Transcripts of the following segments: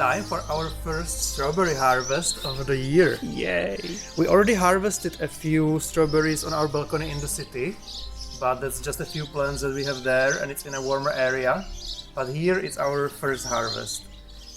time for our first strawberry harvest of the year. Yay! We already harvested a few strawberries on our balcony in the city, but that's just a few plants that we have there and it's in a warmer area. But here it's our first harvest.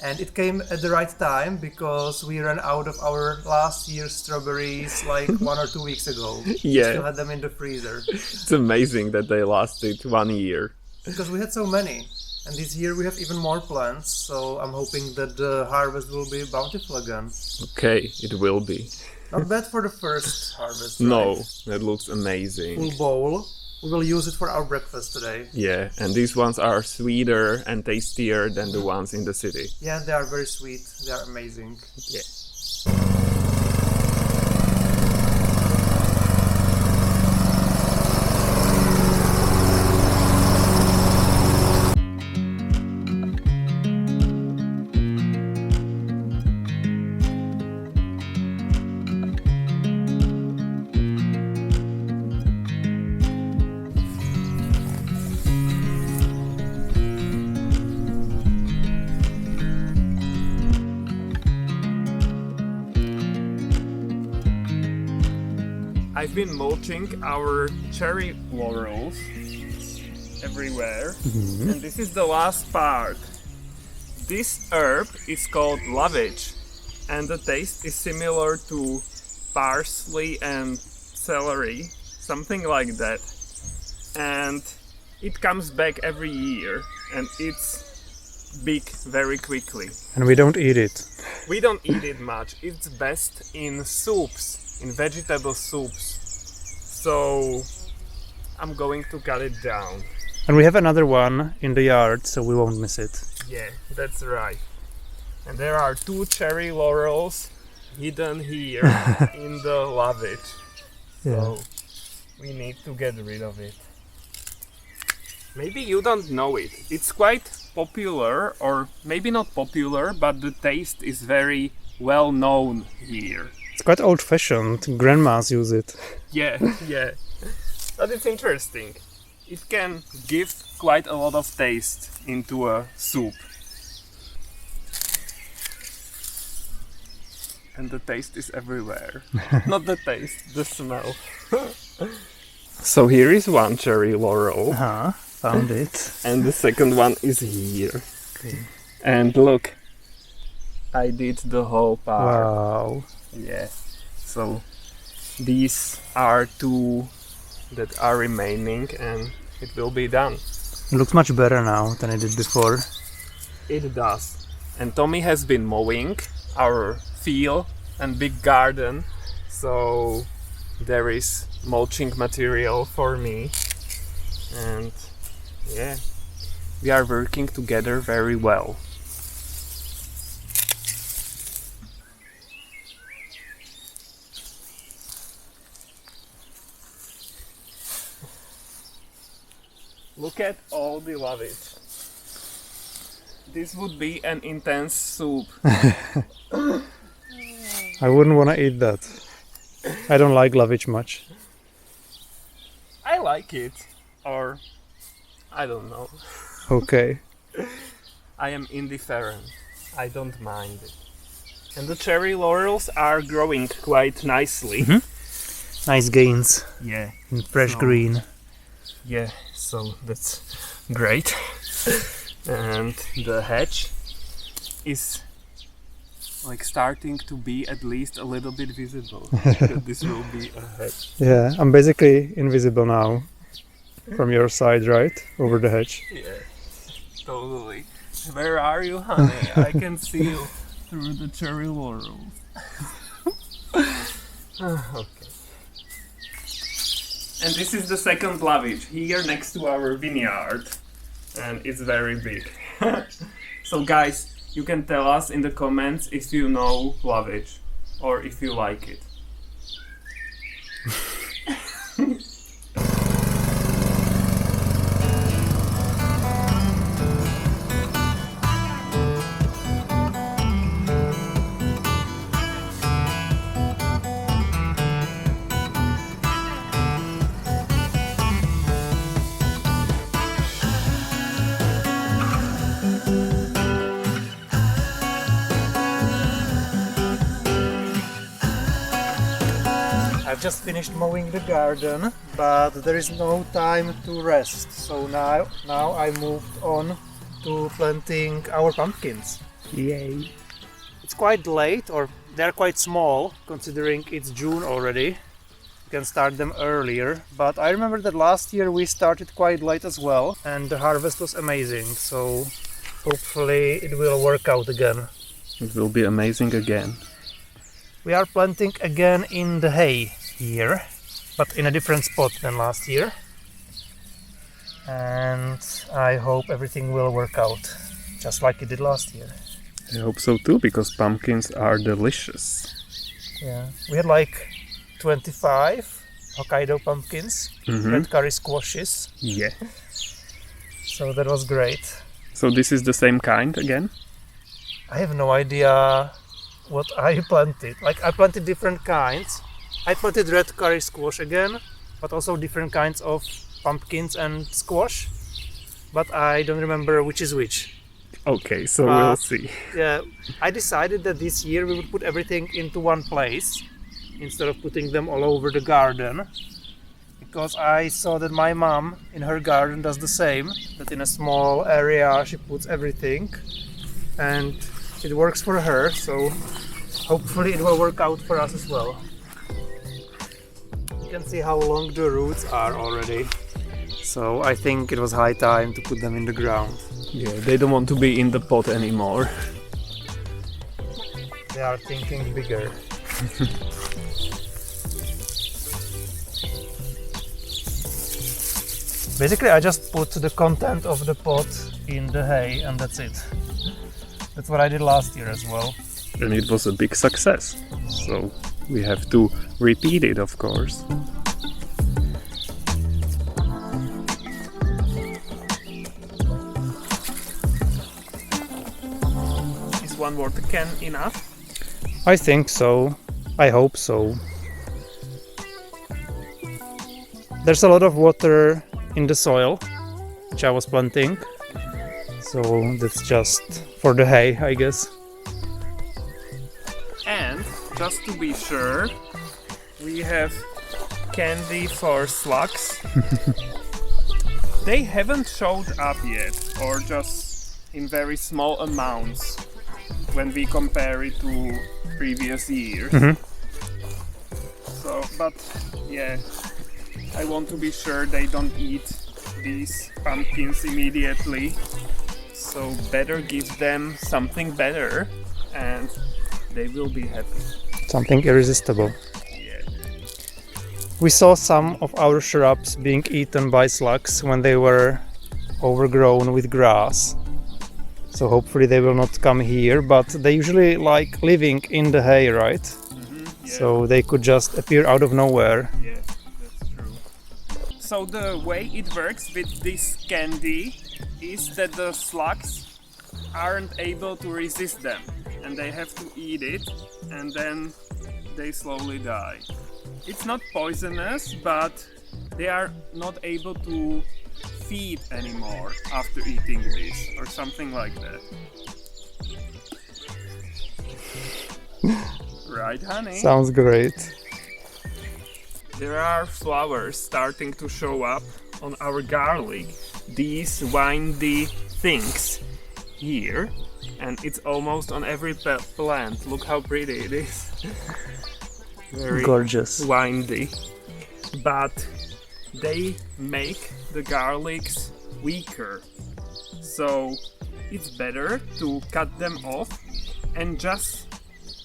And it came at the right time because we ran out of our last year's strawberries like 1 or 2 weeks ago. We Yeah. still had them in the freezer. It's amazing that they lasted 1 year. Because we had so many. And this year we have even more plants, so I'm hoping that the harvest will be bountiful again. Okay, it will be. Not bad for the first harvest, right? No, that looks amazing. Full bowl. We will use it for our breakfast today. Yeah, and these ones are sweeter and tastier than the ones in the city. Yeah, they are very sweet. They are amazing. Yeah. I've been mulching our cherry laurels everywhere, and this is the last part. This herb is called lovage, and the taste is similar to parsley and celery, something like that. And it comes back every year, and it's big very quickly. And we don't eat it. We don't eat it much. It's best in soups. In vegetable soups. So I'm going to cut it down. And we have another one in the yard, so we won't miss it. Yeah, that's right. And there are 2 cherry laurels hidden here in the lovage. So we need to get rid of it. Maybe you don't know it. It's quite popular, or maybe not popular, but the taste is very well known here. It's quite old-fashioned. Grandmas use it. Yeah, yeah. But it's interesting. It can give quite a lot of taste into a soup. And the taste is everywhere. Not the taste, the smell. So here is one cherry laurel. Found it. And the second one is here. Okay. And look, I did the whole part. Wow. Yeah, so these are 2 that are remaining and it will be done. It looks much better now than it did before. It does. And Tommy has been mowing our field and big garden, so there is mulching material for me. And yeah, we are working together very well. Look at all the lovage. This would be an intense soup. I wouldn't want to eat that. I don't like lovage much. I like it, or I don't know. Okay. I am indifferent. I don't mind it. And the cherry laurels are growing quite nicely. Nice gains Yeah. in fresh So- green. Yeah, so that's great. And the hedge is like starting to be at least a little bit visible. That this will be a hedge. Yeah, I'm basically invisible now from your side, right? Over the hedge. Yeah, totally. Where are you, honey? I can see you through the cherry laurels. Okay. And this is the second lovage here next to our vineyard, and it's very big. So guys, you can tell us in the comments if you know lovage or if you like it. I've just finished mowing the garden, but there is no time to rest. So now I moved on to planting our pumpkins. Yay! It's quite late, or they're quite small, considering it's June already. You can start them earlier, but I remember that last year we started quite late as well, and the harvest was amazing, so hopefully it will work out again. It will be amazing again. We are planting again in the hay here, but in a different spot than last year. And I hope everything will work out, just like it did last year. I hope so too, because pumpkins are delicious. Yeah, we had like 25 Hokkaido pumpkins, red curry squashes, Yeah. so that was great. So this is the same kind again? I have no idea what I planted. Like, I planted different kinds. I planted red curry squash again, but also different kinds of pumpkins and squash. But I don't remember which is which. Okay, so we'll see. Yeah, I decided that this year we would put everything into one place instead of putting them all over the garden. Because I saw that my mom in her garden does the same, that in a small area she puts everything. And it works for her, so hopefully it will work out for us as well. You can see how long the roots are already. So I think it was high time to put them in the ground. Yeah, they don't want to be in the pot anymore. They are thinking bigger. Basically, I just put the content of the pot in the hay and that's it. That's what I did last year as well. And it was a big success. So we have to repeat it, of course. Is one water can enough? I think so. I hope so. There's a lot of water in the soil, which I was planting. So that's just for the hay, I guess. And just to be sure, we have candy for slugs. They haven't showed up yet, or just in very small amounts when we compare it to previous years. So, but yeah, I want to be sure they don't eat these pumpkins immediately. So better give them something better and they will be happy. Something irresistible. Yeah. We saw some of our shrubs being eaten by slugs when they were overgrown with grass. So hopefully they will not come here, but they usually like living in the hay, right? Yeah. So they could just appear out of nowhere. Yeah, that's true. So the way it works with this candy is that the slugs aren't able to resist them and they have to eat it and then they slowly die. It's not poisonous, but they are not able to feed anymore after eating this or something like that. Right, honey? Sounds great. There are flowers starting to show up on our garlic. These windy things here, and it's almost on every plant. Look how pretty it is. Very Gorgeous. windy. But they make the garlics weaker. So it's better to cut them off and just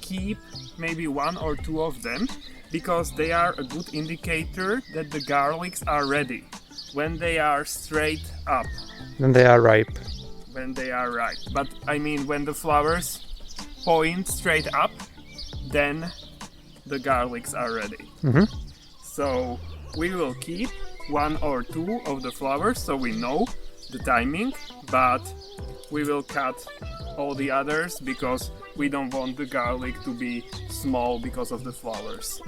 keep maybe one or two of them, because they are a good indicator that the garlics are ready. When they are straight up. Then they are ripe. When they are ripe. But I mean, when the flowers point straight up, then the garlics are ready. So we will keep one or two of the flowers so we know the timing, but we will cut all the others because we don't want the garlic to be small because of the flowers.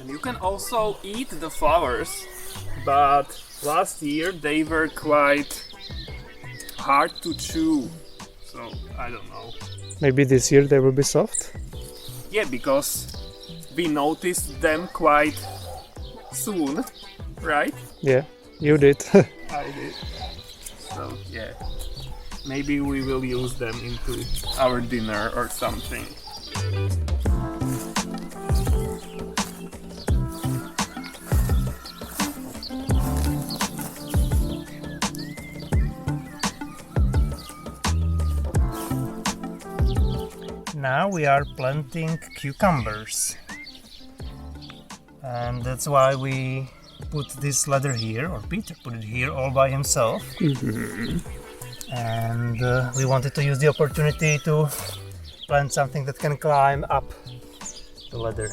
And you can also eat the flowers, but last year they were quite hard to chew. so I don't know. Maybe this year they will be soft? Yeah, because we noticed them quite soon, right? Yeah, you did. I did. So yeah, maybe we will use them into our dinner or something. Now we are planting cucumbers. And that's why we put this ladder here, or Peter put it here all by himself. And we wanted to use the opportunity to plant something that can climb up the ladder.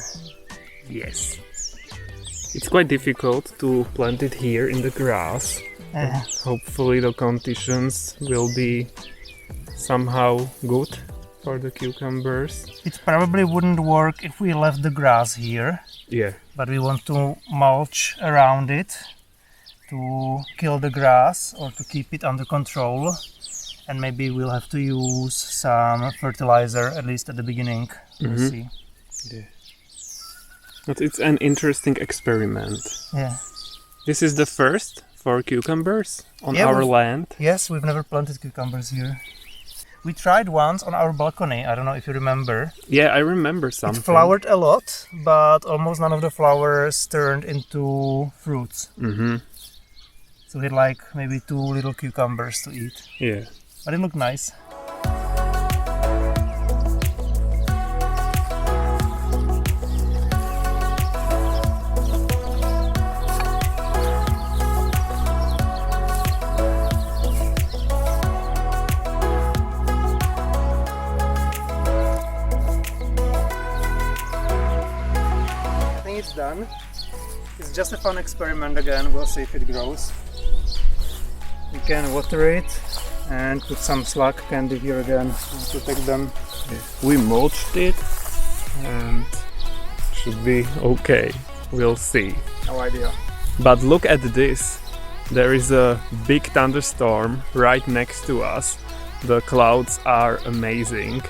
Yes. It's quite difficult to plant it here in the grass. Hopefully the conditions will be somehow good for the cucumbers. It probably wouldn't work if we left the grass here. Yeah. But we want to mulch around it to kill the grass or to keep it under control. And maybe we'll have to use some fertilizer, at least at the beginning. We'll see. Yeah. But it's an interesting experiment. Yeah. This is the first for cucumbers on Yeah, our land. Yes, we've never planted cucumbers here. We tried once on our balcony, I don't know if you remember. Yeah, I remember something. It flowered a lot, but almost none of the flowers turned into fruits. So we had like maybe 2 little cucumbers to eat. Yeah. But it looked nice. It's done. It's just a fun experiment again. We'll see if it grows. We can water it and put some slack candy here again to protect them. Yeah. We mulched it and should be okay. We'll see. No idea. But look at this. There is a big thunderstorm right next to us. The clouds are amazing.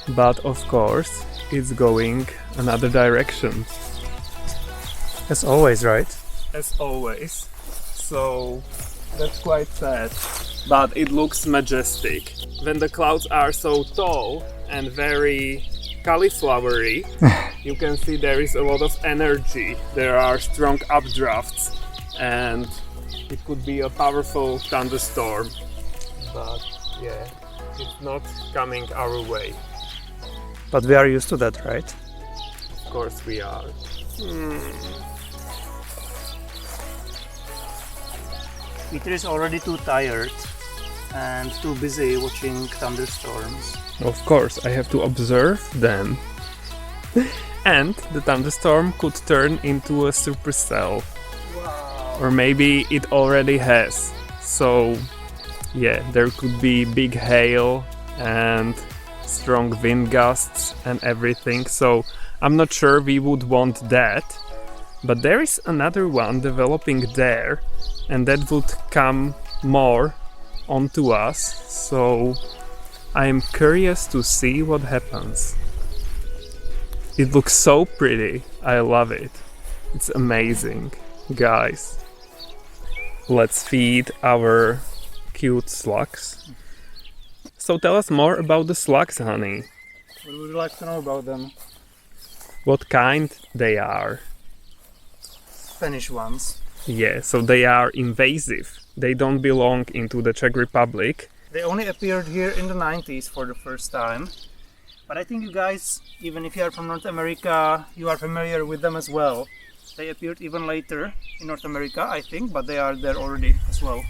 But of course, it's going another direction. As always, right? As always. So that's quite sad. But it looks majestic. When the clouds are so tall and very cauliflowery, you can see there is a lot of energy. There are strong updrafts and it could be a powerful thunderstorm. But yeah, it's not coming our way. But we are used to that, right? Of course we are. Peter is already too tired and too busy watching thunderstorms. Of course, I have to observe them. And the thunderstorm could turn into a supercell. Wow. Or maybe it already has. So, yeah, there could be big hail and strong wind gusts and everything. So, I'm not sure we would want that. But there is another one developing there, and that would come more onto us. So, I'm curious to see what happens. It looks so pretty. I love it. It's amazing. Guys, let's feed our cute slugs. So tell us more about the slugs, honey. What would you like to know about them? What kind they are? Spanish ones. Yeah, so they are invasive. They don't belong into the Czech Republic. They only appeared here in the 90s for the first time. But I think you guys, even if you are from North America, you are familiar with them as well. They appeared even later in North America, I think, but they are there already as well.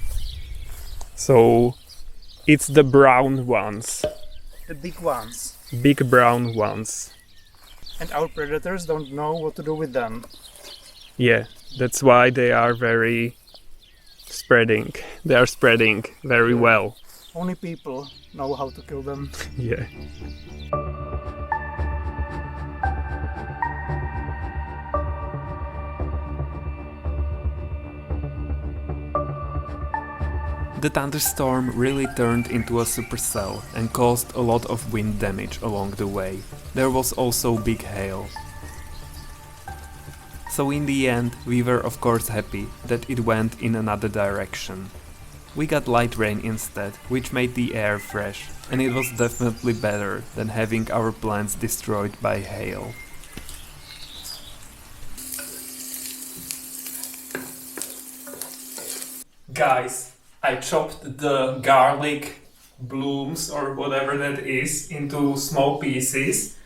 So it's the brown ones. The big ones. Big brown ones. And our predators don't know what to do with them. Yeah, that's why they are very spreading. They are spreading very well. Only people know how to kill them. Yeah. The thunderstorm really turned into a supercell and caused a lot of wind damage along the way. There was also big hail. So in the end, we were of course happy that it went in another direction. We got light rain instead, which made the air fresh, and it was definitely better than having our plants destroyed by hail. Guys, I chopped the garlic blooms or whatever that is into small pieces,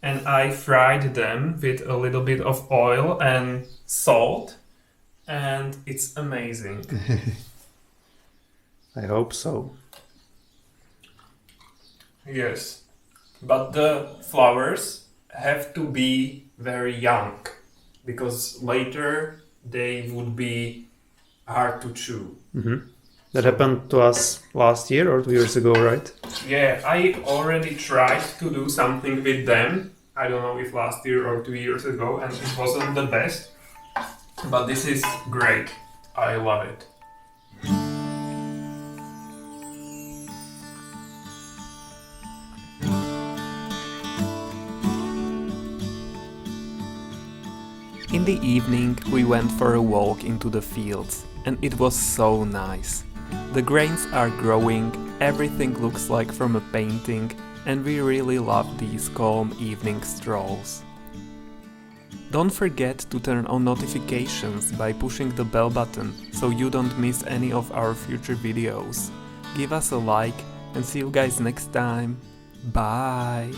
and I fried them with a little bit of oil and salt, and it's amazing. I hope so. Yes, but the flowers have to be very young, because later they would be hard to chew. That happened to us last year or 2 years ago, right? Yeah, I already tried to do something with them. I don't know if last year or 2 years ago, and it wasn't the best. But this is great. I love it. In the evening, we went for a walk into the fields, and it was so nice. The grains are growing, everything looks like from a painting, and we really love these calm evening strolls. Don't forget to turn on notifications by pushing the bell button so you don't miss any of our future videos. Give us a like and see you guys next time. Bye!